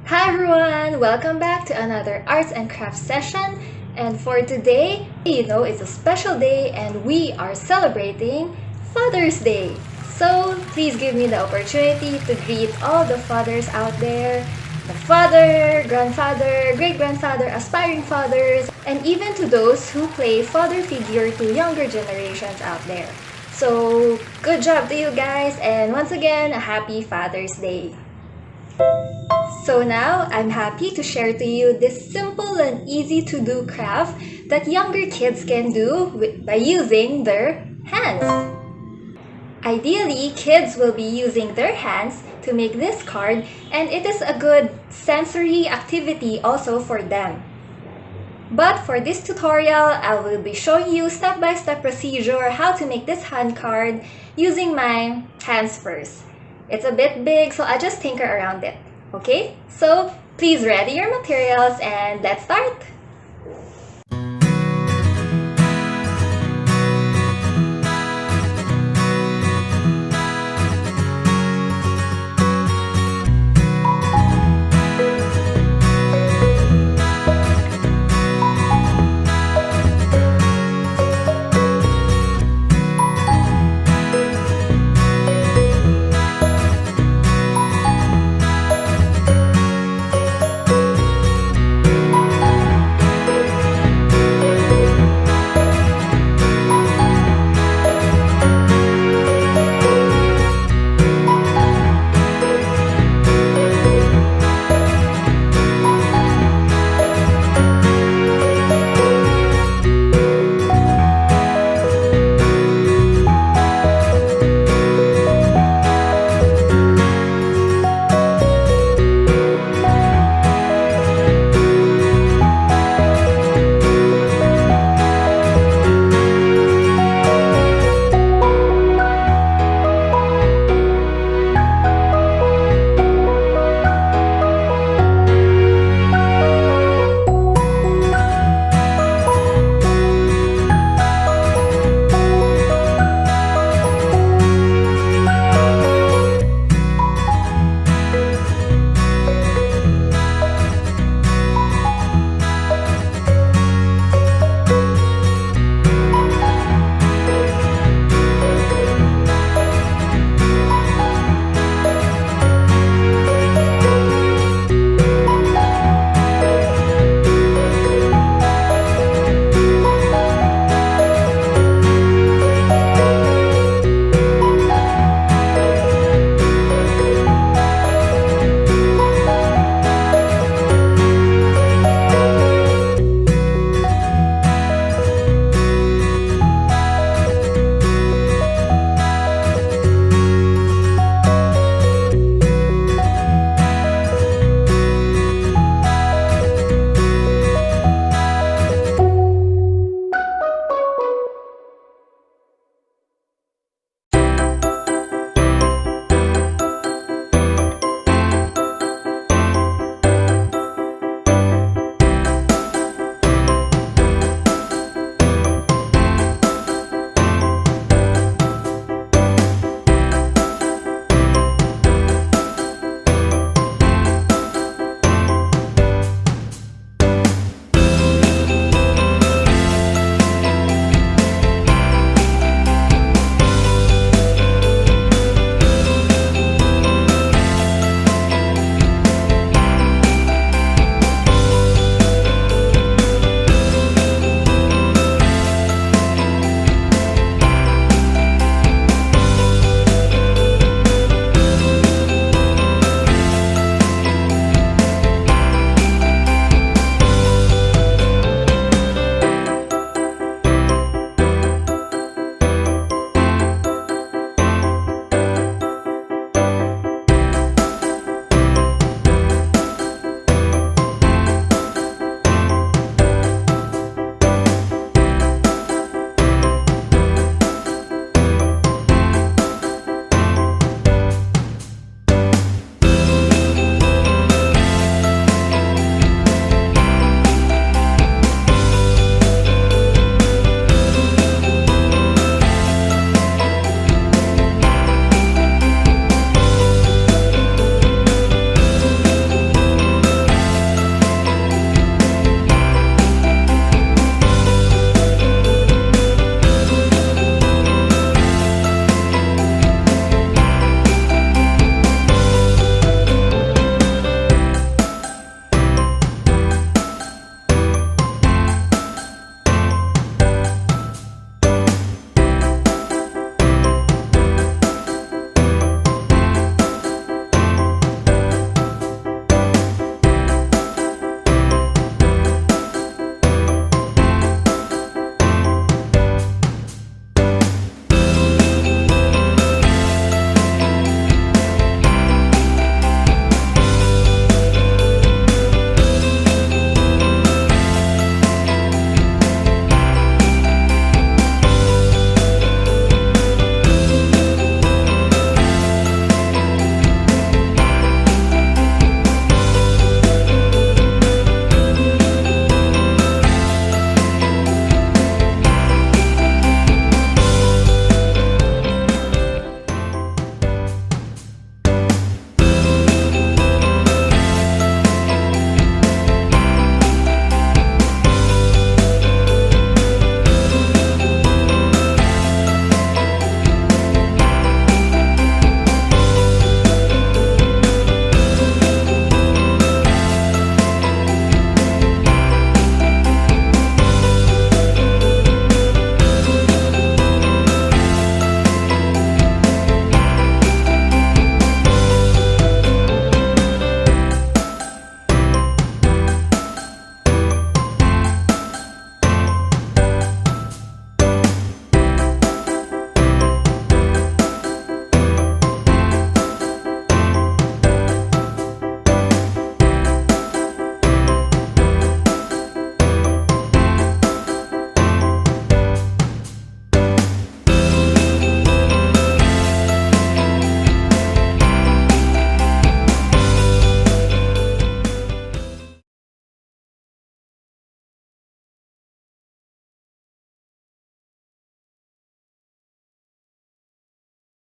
Hi everyone! Welcome back to another arts and crafts session. And for today, it's a special day and we are celebrating Father's Day. So please give me the opportunity to greet all the fathers out there, the father, grandfather, great-grandfather, aspiring fathers, and even to those who play father figure to younger generations out there. So good job to you guys, and once again, a happy Father's Day. So now, I'm happy to share to you this simple and easy to do craft that younger kids can do by using their hands. Ideally, kids will be using their hands to make this card, and it is a good sensory activity also for them. But for this tutorial, I will be showing you step-by-step procedure how to make this hand card using my hands first. It's a bit big, so I just tinker around it. Okay, so please ready your materials and let's start!